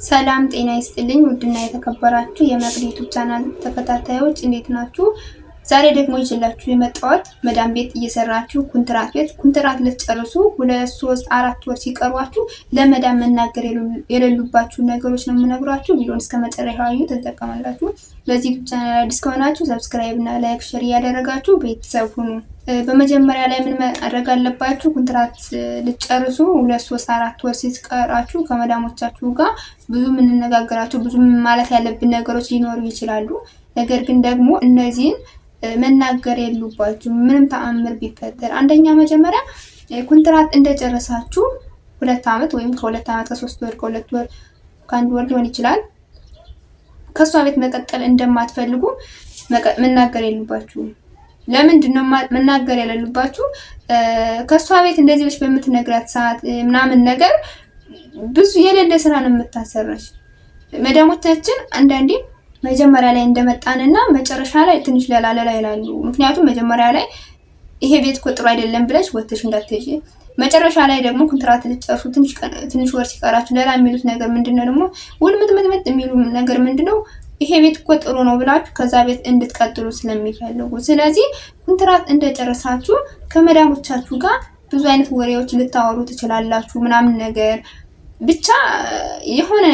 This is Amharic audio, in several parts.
ሰላም ጤና ይስጥልኝ ውድና የተከበራችሁ የመቅዲቱ ቻናል ተከታታዮች እንዴት ናችሁ? ዛሬ ደግሞ ይዤላችሁ የመጣሁት መዳም ቤት እየሰራችሁ ኩንትራት ልትጨርሱ 2 3 4 ወር ሲቀርባችሁ ለመዳም መናገር የሌሉባችሁ ነገሮች ነው የምነግራችሁ። ቪዲዮውን እስከመጨረሻው አዩ ተጠቀማላችሁ። በዚህ ቻናል አዲስ ከሆናችሁ ሰብስክራይብ እና ላይክ ሼር እያደረጋችሁ ቤተሰብ ሁኑ። በመጀመሪያ ላይ ምን ማድረግ አለባችሁ? ኩንትራት ልትጨርሱ 2 3 4 ወር ሲቀራችሁ ከመዳሞቻችሁ ጋር ብዙ የምንነጋገራችሁ ብዙ ማለት ያለብን ነገሮች ሊኖሩ ይችላሉ። ነገር ግን ደግሞ እነዚህን መናገር የሉባችሁ ምንም ተአምር ቢፈጠር። አንደኛ መጀመሪያ ኩንትራት እንደጨረሳችሁ 2 አመት ወይም ከ2 አመት ከ3 ወር ከ2 ወር ከ1 ወር ሊሆን ይችላል ከሷ ቤት መቀጠል እንደማትፈልጉ መናገር የሉባችሁ። ለምንድን ነው መናገር የሌለባችሁ? ከሷ ቤት እንደዚህ ብቻ በምትነግራት ሰዓት ምናምን ነገር ብዙ የሌለ ስራ ነው የምታሰራሽ። መዳሞቻችን አንዳንዴ መጀመሪያ ላይ እንደመጣንና መጨረሻ ላይ ትንሽ ለላላ ይላሉ። ምክንያቱም መጀመሪያ ላይ ይሄ ቤት እኮ ጥሩ አይደለም ብለሽ ወጥተሽ እንዳትሄጂ፣ መጨረሻ ላይ ደግሞ ኩንትራት ልትጨርሱ ትንሽ ወር ሲቀራችሁ ሌላ የሚሉት ነገር ምንድነው ደግሞ ውልምጥምጥምጥ የሚሉ ነገር ምንድነው ይሄ ቤት እኮ ጥሩ ነው ብላችሁ ከዛ ቤት እንድትቀጥሉ ስለሚፈልጉ። ስለዚህ ኩንትራት እንደጨረሳችሁ ከመዳሞቻችሁ ጋር ብዙ አይነት ወሬዎች ልታወሩ ትችላላችሁ ምናምን ነገር ብቻ የሆነ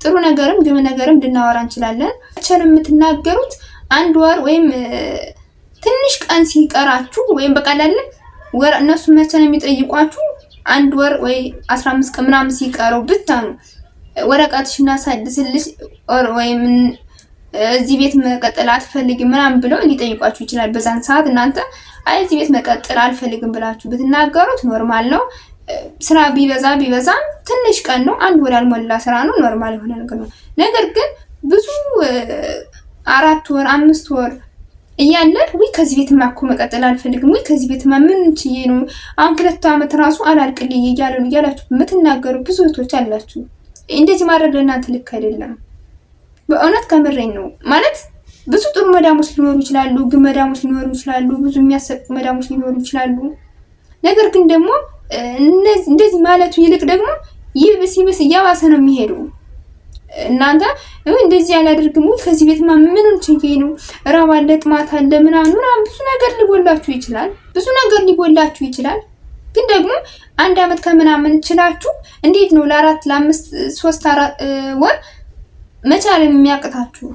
ጥሩ ነገርም ግም ነገርም ልናወራ እንችላለን። ቸር የምትናገሩት 1 ወር ወይም ትንሽ ቀን ሲቀራችሁ ወይም በቃላለ ወር እነሱ መቼ ነው የሚጠይቋችሁ 1 ወር ወይ 15 ቀን ምናምን ሲቀረው ብቻ ነው ወረቀትሽና ሳድስልሽ ወይም እዚህ ቤት መቀጠል አትፈልግም ምናምን ብለው ሊጠይቋችሁ ይችላል። በዛን ሰዓት እናንተ አይ እዚህ ቤት መቀጠል አልፈልግም ብላችሁ ብትናገሩት ኖርማል ነው። ስራ ቢበዛ ትንሽ ቀን ነው፣ 1 ወር ያልሞላ ስራ ነው፣ ኖርማል የሆነ ነገር ነው። ነገር ግን ብዙ 4 ወር 5 ወር እያለ ወይ ከዚህ ቤት ማኮ መቀጠል አልፈልግም ወይ ከዚህ ቤት ምን እንችዬ ነው አሁን 2 አመት ራሱ አላልቅልኝ እያላችሁ የምትናገሩ ብዙ እህቶች አላችሁ። እንደዚህ ማድረግ ለእናንተ ልክ አይደለም። በእውነት ከምሬን ነው ማለት ብዙ ጥሩ መዳሞች ሊኖሩ ይችላሉ፣ ግን መዳሞች ሊኖሩ ይችላሉ፣ ብዙ የሚያሰቁ መዳሞች ሊኖሩ ይችላሉ። ነገር ግን ደግሞ እንደዚህ ማለቱ ይልቅ ደግሞ ይብስ እያባሰ ነው የሚሄዱ። እናንተ እንደዚህ ያላደርግም ወይ ከዚህ ቤት ምኑን ችግኝ ነው ራብ አለ ጥማት አለ ምናምን ብዙ ነገር ሊጎላችሁ ይችላል። ግን ደግሞ 1 አመት ከምናምን ችላችሁ እንዴት ነው ለ4 ለ5 3 4 ወር መቻል የሚያቅታችሁ?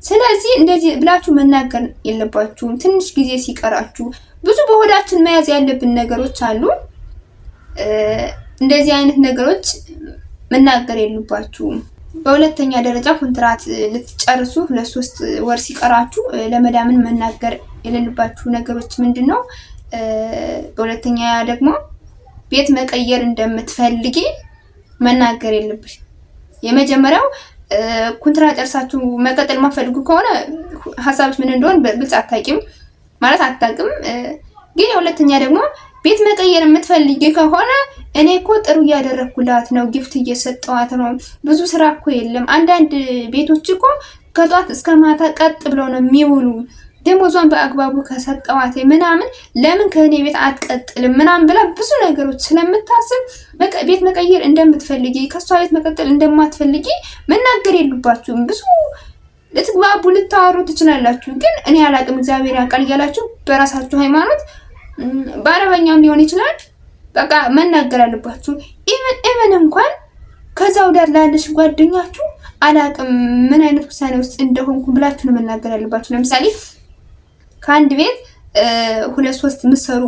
ስለዚህ እንደዚህ ብላችሁ መናገር የለባችሁም። ትንሽ ጊዜ ሲቀራችሁ ብዙ በሆዳችን መያዝ ያለብን ነገሮች አሉ። እንደዚህ አይነት ነገሮች መናገር የሉባችሁም። በሁለተኛ ደረጃ ኩንትራት ልትጨርሱ 2 3 ወር ሲቀራችሁ ለመዳምን መናገር የሌሉባችሁ ነገሮች ምንድነው? በሁለተኛ ደግሞ ቤት መቀየር እንደምትፈልጊ መናገር የለብሽ። የመጀመሪያው ኩንትራት ጨርሳችሁ መቀጠል ማፈልጉ ከሆነ ሐሳብሽ ምን እንደሆነ በግልጽ አታውቅም። ግን የሁለተኛ ደግሞ ቤት መቀየር የምትፈልጊ ከሆነ እኔ እኮ ጥሩ እያደረኩላት ነው፣ ጊፍት እየሰጠዋት ነው፣ ብዙ ስራ እኮ የለም። አንዳንድ ቤቶች እኮ ከጧት እስከ ማታ ቀጥ ብለው ነው የሚውሉ፣ ደሞዟን በአግባቡ ከሰጠዋት ምናምን ለምን ከኔ ቤት አትቀጥልም ምናምን ብላ ብዙ ነገሮች ስለምታስብ ቤት መቀየር እንደምትፈልጊ ከሷ ቤት መቀጠል እንደማትፈልጊ መናገር የሉባችሁም። ብዙ ልትግባቡ ልታወሩ ትችላላችሁ፣ ግን እኔ አላቅም እግዚአብሔር ያውቃል እያላችሁ በራሳችሁ ሃይማኖት በአረበኛም ሊሆን ይችላል በቃ መናገር አለባችሁ። ኢቨን እንኳን ከዛው ዳር ላለሽ ጓደኛችሁ አላቅም ምን አይነት ውሳኔ ውስጥ እንደሆንኩ ብላችሁ ነው መናገር ያለባችሁ። ለምሳሌ ከአንድ ቤት 2 3 ምሰሩ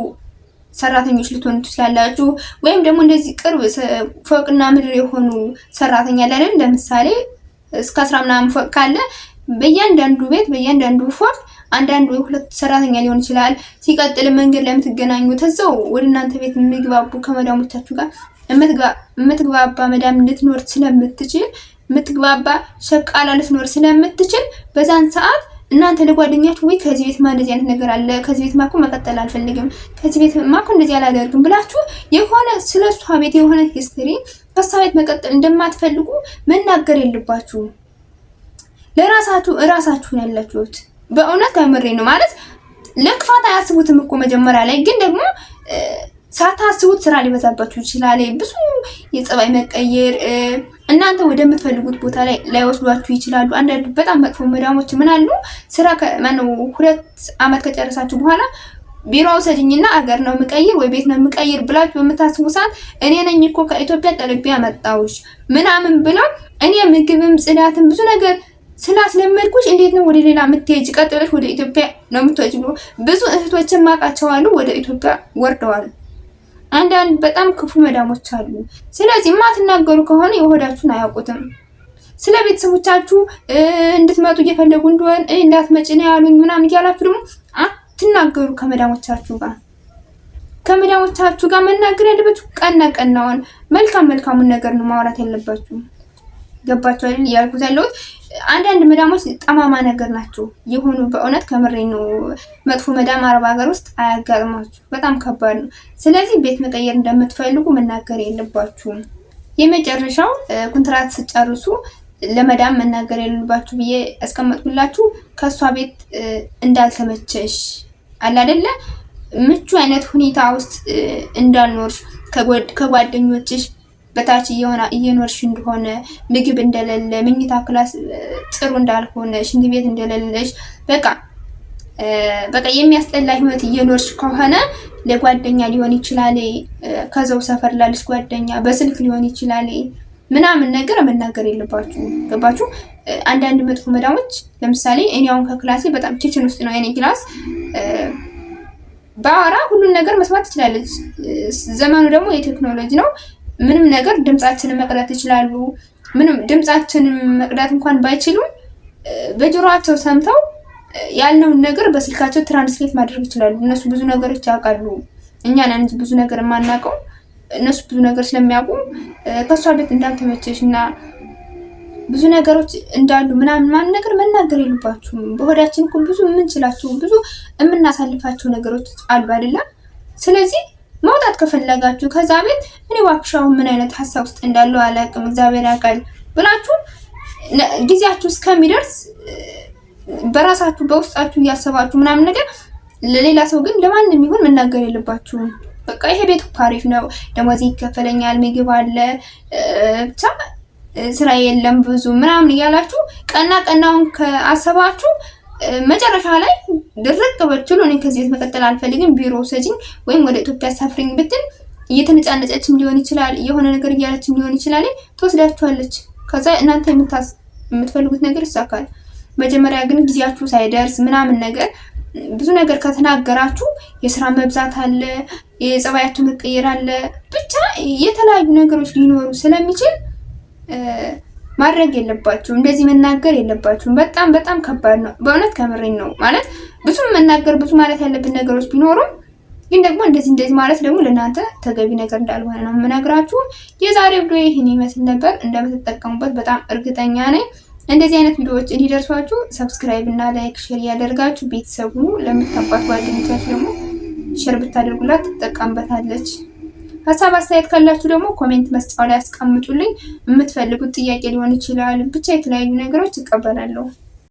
ሰራተኞች ልትሆኑ ትችላላችሁ። ወይም ደግሞ እንደዚህ ቅርብ ፎቅና ምድር የሆኑ ሰራተኛ አይደል? ለምሳሌ እስከ 10 ምናምን ፎቅ ካለ በእያንዳንዱ ቤት በእያንዳንዱ ፎቅ አንዳንድ ወይ 2 ሰራተኛ ሊሆን ይችላል። ሲቀጥል መንገድ ላይ የምትገናኙ ተዛው ወደ እናንተ ቤት የሚግባቡ ከመዳሞቻችሁ ጋር የምትግባባ መዳም ልትኖር ስለምትችል የምትግባባ ሸቃላ ልትኖር ስለምትችል በዛን ሰዓት እናንተ ለጓደኛችሁ ወይ ከዚህ ቤት እንደዚህ አይነት ነገር አለ፣ ከዚህ ቤት ማኮ መቀጠል አልፈልግም፣ ከዚህ ቤት ማኮ እንደዚህ አላደርግም ብላችሁ የሆነ ስለሷ ቤት የሆነ ሂስትሪ ከሷ ቤት መቀጠል እንደማትፈልጉ መናገር የለባችሁም። ለራሳችሁ ያላችሁት በእውነት ከምሬ ነው ማለት ለክፋት አያስቡትም እኮ መጀመሪያ ላይ። ግን ደግሞ ሳታስቡት ስራ ሊበዛባችሁ ይችላል። ብዙ የጸባይ መቀየር እናንተ ወደምትፈልጉት ቦታ ላይ ላይወስዷችሁ ይችላሉ። አንዳንድ በጣም መጥፎ መዳሞች ምን አሉ ስራ ከማነው 2 አመት ከጨረሳችሁ በኋላ ቢሮ ውሰጂኝና አገር ነው የምቀይር ወይ ቤት ነው የምቀይር ብላችሁ በምታስቡ ሰዓት እኔ ነኝ እኮ ከኢትዮጵያ ጠልቤ ያመጣሁሽ ምናምን ብለው እኔ ምግብም ጽዳትም ብዙ ነገር ስላስለመድኩሽ እንዴት ነው ወደ ሌላ የምትሄጂ? ቀጥለሽ ወደ ኢትዮጵያ ነው የምትወጪው። ብዙ እህቶችን ማቃቸው አሉ ወደ ኢትዮጵያ ወርደዋል። አንዳንድ በጣም ክፉ መዳሞች አሉ። ስለዚህ የማትናገሩ ከሆነ የሆዳችሁን አያውቁትም። ስለ ቤተሰቦቻችሁ እንድትመጡ እየፈለጉ እንደሆነ እንዳትመጪ ነው ያሉኝ ምናምን እያላችሁ ደግሞ አትናገሩ። ከመዳሞቻችሁ ጋር መናገር ያለባችሁ ቀና ቀናውን መልካሙን ነገር ነው ማውራት ያለባችሁ። ገባችሁ አይደል? ያልኩት ያለሁት አንዳንድ መዳሞች ጠማማ ነገር ናቸው የሆኑ። በእውነት ከምሬ ነው። መጥፎ መዳም አረብ ሀገር ውስጥ አያጋጥማችሁ፣ በጣም ከባድ ነው። ስለዚህ ቤት መቀየር እንደምትፈልጉ መናገር የለባችሁም። የመጨረሻው ኮንትራት ስጨርሱ ለመዳም መናገር የለባችሁ ብዬ አስቀመጥኩላችሁ። ከሷ ቤት እንዳልተመቸሽ አለ አይደለ? ምቹ አይነት ሁኔታ ውስጥ እንዳልኖርሽ ከጓደኞችሽ በታች እየኖርሽ እንደሆነ ምግብ እንደሌለ፣ መኝታ ክላስ ጥሩ እንዳልሆነ፣ ሽንት ቤት እንደሌለሽ በቃ የሚያስጠላ ህይወት እየኖርሽ ከሆነ ለጓደኛ ሊሆን ይችላል፣ ከዛው ሰፈር ላለሽ ጓደኛ በስልክ ሊሆን ይችላል ምናምን ነገር መናገር የለባችሁ። ገባችሁ? አንዳንድ መጥፎ መዳሞች ለምሳሌ እኔ አሁን ከክላሴ በጣም ኪችን ውስጥ ነው የኔ ክላስ ባወራ ሁሉን ነገር መስማት ትችላለች። ዘመኑ ደግሞ የቴክኖሎጂ ነው። ምንም ነገር ድምጻችንን መቅዳት ይችላሉ። ምንም ድምጻችንን መቅዳት እንኳን ባይችሉም በጆሮአቸው ሰምተው ያልነውን ነገር በስልካቸው ትራንስሌት ማድረግ ይችላሉ። እነሱ ብዙ ነገሮች ያውቃሉ። እኛ ነን እንጂ ብዙ ነገር የማናውቀው። እነሱ ብዙ ነገር ስለሚያውቁ ከሷ ቤት እንዳልተመቸሽና ብዙ ነገሮች እንዳሉ ምናምን ነገር መናገር የለባችሁም። በሆዳችን እኮ ብዙ የምንችላቸው ብዙ የምናሳልፋቸው ነገሮች አሉ አይደለም? ስለዚህ መውጣት ከፈለጋችሁ ከዛ ቤት እኔ ዋክሻው ምን አይነት ሐሳብ ውስጥ እንዳለው አላውቅም፣ እግዚአብሔር ያውቃል ብላችሁ ጊዜያችሁ እስከሚደርስ በራሳችሁ በውስጣችሁ እያሰባችሁ ምናምን ነገር ለሌላ ሰው ግን ለማንም ይሁን መናገር የለባችሁም። በቃ ይሄ ቤት አሪፍ ነው፣ ደሞዝ ይከፈለኛል፣ ምግብ አለ፣ ብቻ ስራ የለም ብዙ ምናምን እያላችሁ ቀናውን ከአሰባችሁ መጨረሻ ላይ ድርቅ ብትሉ እኔ ከዚህ መቀጠል አልፈልግም ቢሮ ሰጂኝ ወይም ወደ ኢትዮጵያ ሳፍሪኝ ብትል እየተነጫነጨችም ሊሆን ይችላል፣ የሆነ ነገር እያለችም ሊሆን ይችላል፣ ትወስዳችኋለች። ከዛ እናንተ የምትፈልጉት ነገር ይሳካል። መጀመሪያ ግን ጊዜያችሁ ሳይደርስ ምናምን ነገር ብዙ ነገር ከተናገራችሁ የስራ መብዛት አለ፣ የጸባያችሁ መቀየር አለ፣ ብቻ የተለያዩ ነገሮች ሊኖሩ ስለሚችል ማድረግ የለባችሁም። እንደዚህ መናገር የለባችሁም። በጣም ከባድ ነው በእውነት ከምሬን ነው። ማለት ብዙ መናገር ብዙ ማለት ያለብን ነገሮች ቢኖሩም ግን ደግሞ እንደዚህ ማለት ደግሞ ለእናንተ ተገቢ ነገር እንዳልሆነ ነው የምነግራችሁ። የዛሬው ቪዲዮ ይህን ይመስል ነበር። እንደምትጠቀሙበት በጣም እርግጠኛ ነኝ። እንደዚህ አይነት ቪዲዮዎች እንዲደርሷችሁ ሰብስክራይብ እና ላይክ ሼር ያደርጋችሁ ቤተሰቡ ለምታውቋት ጓደኞቻችሁ ደግሞ ሼር ብታደርጉላት ትጠቀምበታለች። ሀሳብ አስተያየት ካላችሁ ደግሞ ኮሜንት መስጫው ላይ አስቀምጡልኝ። የምትፈልጉት ጥያቄ ሊሆን ይችላል፣ ብቻ የተለያዩ ነገሮች እቀበላለሁ።